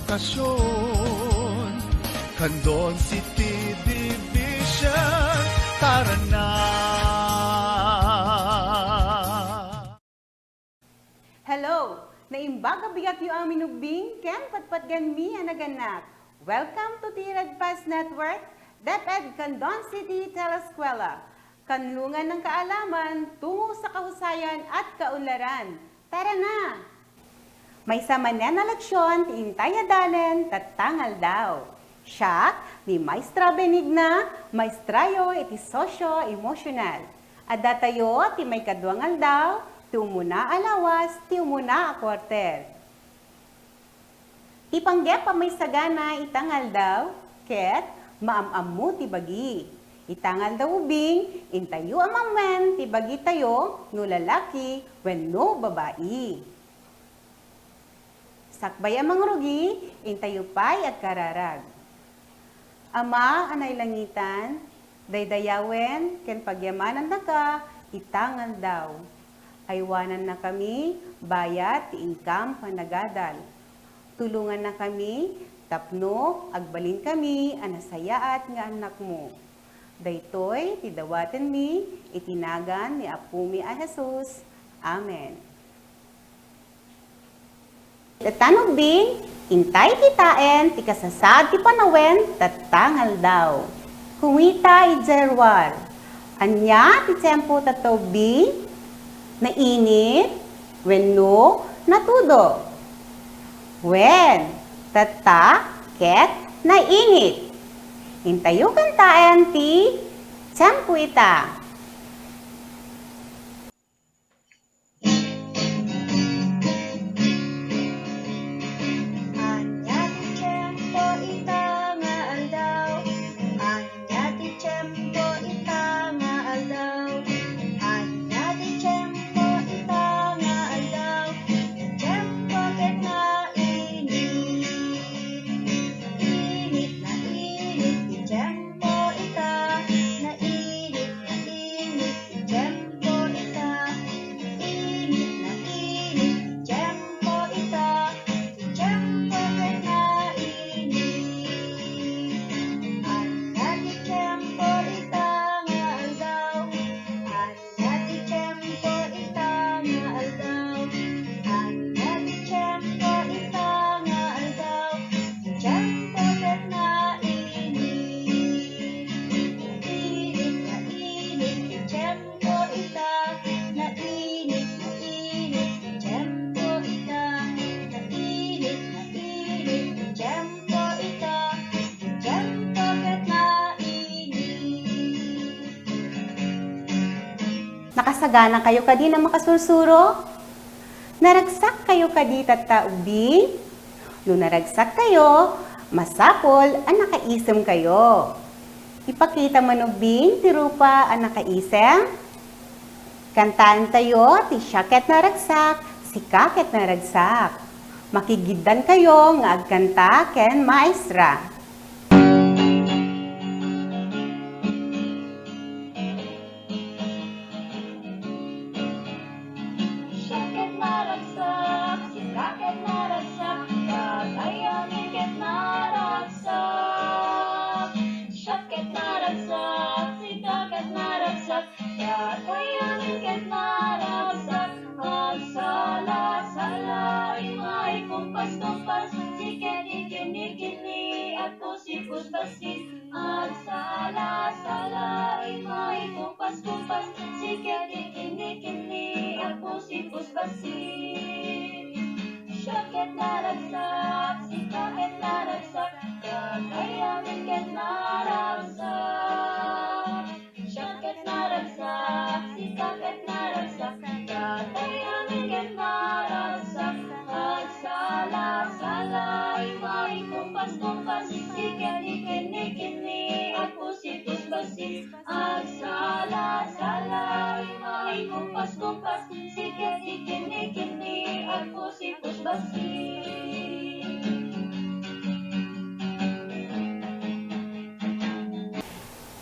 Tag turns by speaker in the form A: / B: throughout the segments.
A: bakasyon. Candon City Division, tara na!
B: Hello! Naimbaga bigat yu ang minubing, ken patpatgan mi anaganak. Welcome to Tirad Pass Network, DepEd Candon City Teleskwela. Kanlungan ng kaalaman tungo sa kahusayan at kaunlaran. Tara na! May samanen na leksyon, tiintayadalen, tatangal daw. Siya, ni Maestra Benigna, Maestrayo iti Sosyo-Emosyonal. Adda tayo, ti may kadwangal daw, ti umuna alawas, ti umuna a kwarter. Ti panggep pa may sagana itangal daw, ket maam-amu ti bagi. Itangal daw ubing, intayo amangwen, ti bagi tayo, no lalaki, wenno babae. Sakbay amang rugi, intayo pay at kararag. Ama, anay langitan, daydayawen, ken pagyamanan na ka, itangal daw. Aywanan na kami, bayat, ti income, panagadal. Tulungan na kami, tapno, agbalin kami, anasayaat nga anak mo. Daytoy, tidawaten mi, itinagan ni Apumi a Jesus. Amen. Tatanong bing, intay kitaen, ti kasasad ti panawen, tatangal daw. Kumita ijerwar. Anya, ti tiyempo tataw bing, nainit, wenno, natudo. Wen, tata, ket, nainit. Hintayo kantaan ti tiyempo ita. Nakasagana kayo kadi na makasursuro? Naragsak kayo kadi tataubing? No naragsak kayo, masapol ang nakaisem kayo. Ipakita manubing, tirupa ang nakaisem? Kantaan tayo, ti syaket na ragsak, si kaket na ragsak. Makigiddan kayo nga agkanta ken maestra.
C: Sala-sala, imay kumpas-kumpas, sikat ikini-kini, ako si puspasin. Syaket naragsak, sikaket naragsak, kakayamin ket naragsak. Syaket naragsak, sikaket naragsak, kakayamin ket naragsak. Sala-sala, imay kumpas-kumpas, sikat ikini-kini, ako si puspasin. Sala-sala, imay kumpas-kumpas, sikat ikini-kini, ako si puspasin.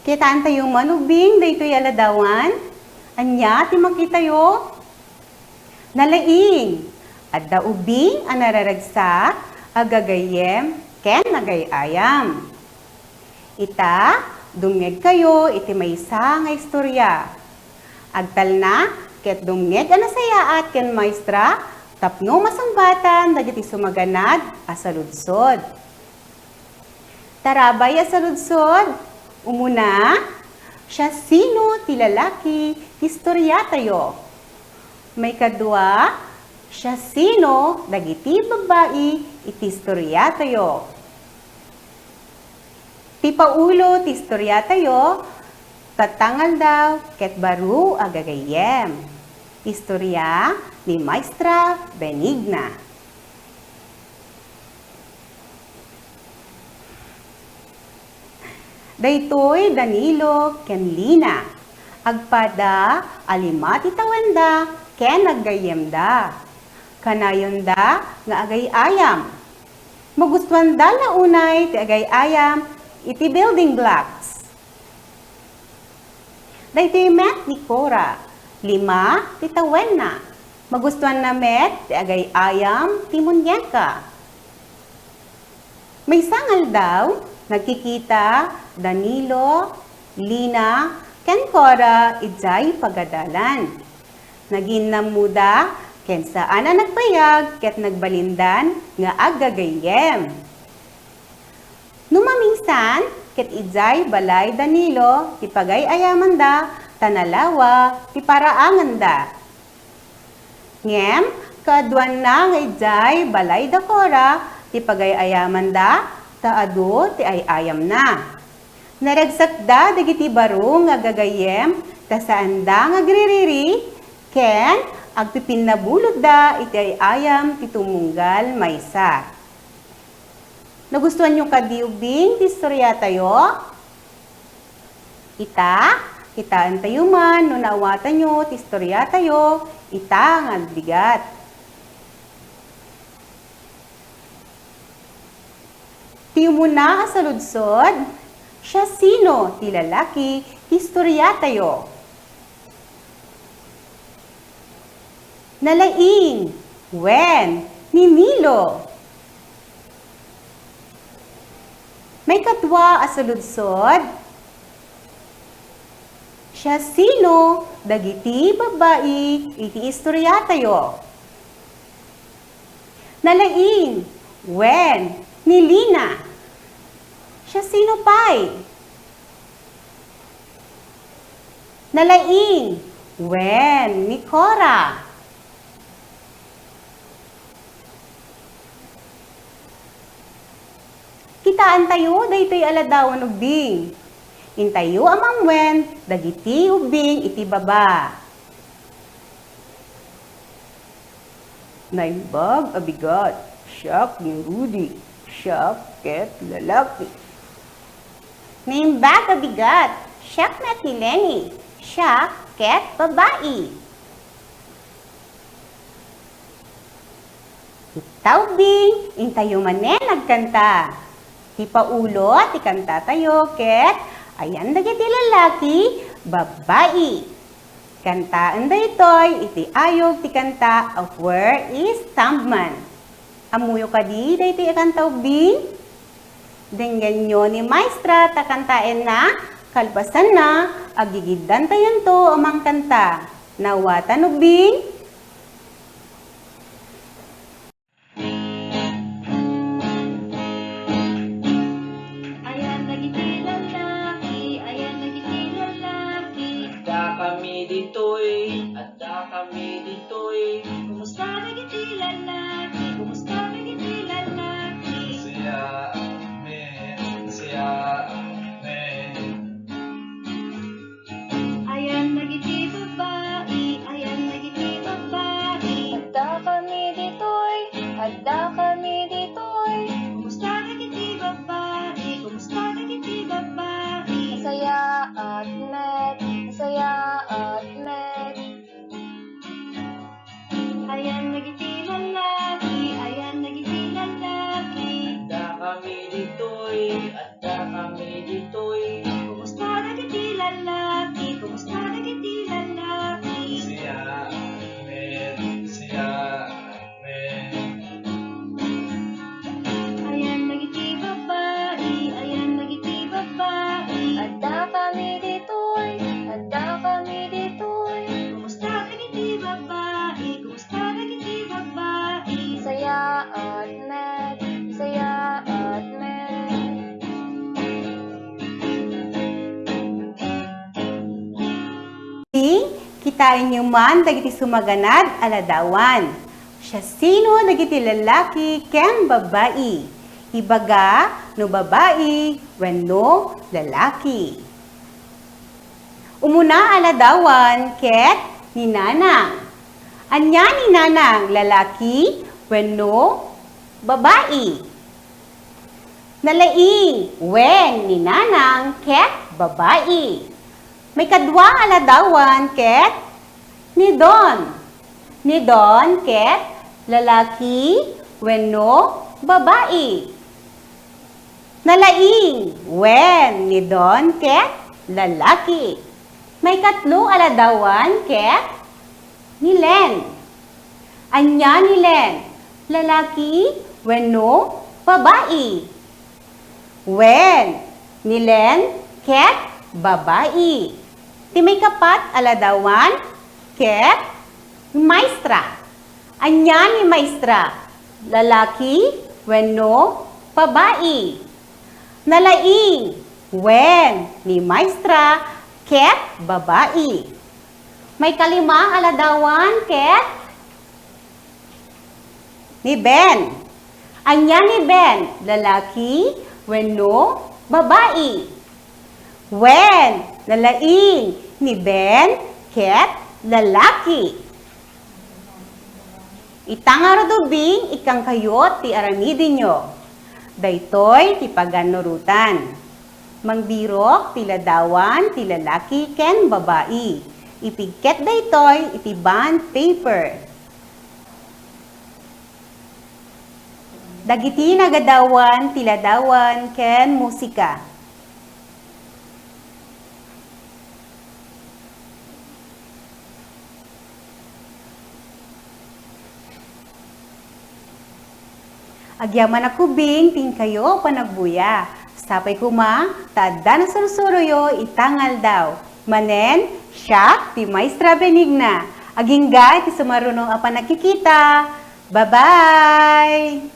B: Kitaan tayo manubing, daytoy aladawan. Anya, ti makitayo. Nalaing. Adda ubing, ang nararagsak, agagayem ken nagayayam. Ita, dumngeg kayo iti maysa nga istorya. Agtal na, ket dumngeg anasayaat ken maestra, tapno masangbatan dagiti sumaganad a saludsod. Tarabay a saludsod, umuna, siya sino ti lalaki, istorya tayo. May kadwa, siya sino, dagiti babae, iti istorya tayo. Ti paulo, ti istorya tayo, tatangal daw, ket baru agagayem. Istorya ni Maestra Benigna. Daytoy Danilo ken Lina, agpada alimati tawanda ken naggayemda. Kanayonda nga agayayam. Magustuhan da na unay ti agayayam iti building blocks. Daytoy met ni Cora, 5 ti tawenna. Magustuhan na met ti agayayam ti munyeka. May sangal daw nagkikita Danilo, Lina, ken Cora ijay pagadalan. Naging muda ken saan na nagpayag ket nagbalindan nga agagayem. Numaminsan ket ijay balay Danilo ti pagayayaman da tanalawa ti paraangan da. Ngem kaadwan na nga ijay balay da Cora ti pagayayaman da taado ti ayayam na. Naragsak da dagiti baro nga gagayem ta saan da nga agririri ken agpipinabulod da iti ayayam ti tumunggal maysa. Nagustuhan nyo kadiubing ti istorya tayo? Kitaan tayo man no naawatan nyo ti istorya tayo, ita nga bigat. Ti muna asaludsod, siya sino ti lalaki, istorya tayo. Nalaing, wen, ni Nilo. May katwa asaludsod, siya sino, dagiti babae, iti istorya tayo. Nalaing, wen, ni Lina. Siya sino pa'y? Nalaing, wen, ni Cora. Kitaan tayo, daytoy aladawan ubing. Intayo amang wen, dagiti ubing iti baba. Naimbag abigat, siyak ni Rudy, siyak ket lalaki. Naimbag abigat, siyak met ni Lenny, siyak ket babae. Itaubing, intayo manen nagkanta. Ti paulo, ti kanta tayo, ket ayan dagiti lalaki, babae. Kantaan da itoy, iti ayog ti kanta of Where is Stumpman. Amuyo kadi, da iti kanta ubing. Denggan nyo ni Maestra, takantain na, kalpasan na, agigidan tayo to amang kanta. Nawatan ubing.
C: Ayan nagiti lalaki, ayan nagiti lalaki.
D: Adda kami ditoy.
C: Kumusta nagiti lalaki, kumusta nagiti lalaki.
D: Saya amen.
C: Ayan nagiti babae, ayan nagiti babae. Adda kami ditoy. Kumusta nagiti babae, kumusta nagiti babae.
E: Saya at met.
C: Ayan nagiti lalaki, ayan nagiti lalaki.
D: Adda kami ditoy.
C: Kumusta nagiti lalaki, kumusta nagiti lalaki.
D: Saya amen.
B: Kitain nyo man dagiti sumaganad aladawan. Siya sino dagiti lalaki ken babae. Ibaga no babae wenno lalaki. Umuna aladawan ket ni nanang. Anya ni nanang lalaki wenno babae. Nalaing wen ni nanang ket babae. May kadwa aladawan ket ni Don. Ni Don ket lalaki wenno babae. Nalaing wen ni Don ket lalaki. May katlo aladawan ket ni Len. Anya ni Len lalaki wenno babae. Wen ni Len ket babae. Ti may kapat aladawan ket maestra. Anya ni maestra lalaki wenno babae. Nalaing wen ni maestra ket babae. May kalimang aladawan ket ni Ben. Anya ni Ben lalaki wenno babae. Wen nalaing ni Ben ket lalaki. Itangarudubing ikang kayot ti aramidin nyo. Daytoy ti paganurutan. Mangbirok ti ladawan ti lalaki ken babae. Ipigket daytoy iti bond paper. Dagiti nagadawan ti ladawan ken musika. Agyaman akubing ting kayo panagbuya. Sapay kuma, tada na surusuruyo itangal daw. Manen, siya, ti Maestra Benigna. Agingga, ti sumarunong apa nakikita. Bye-bye!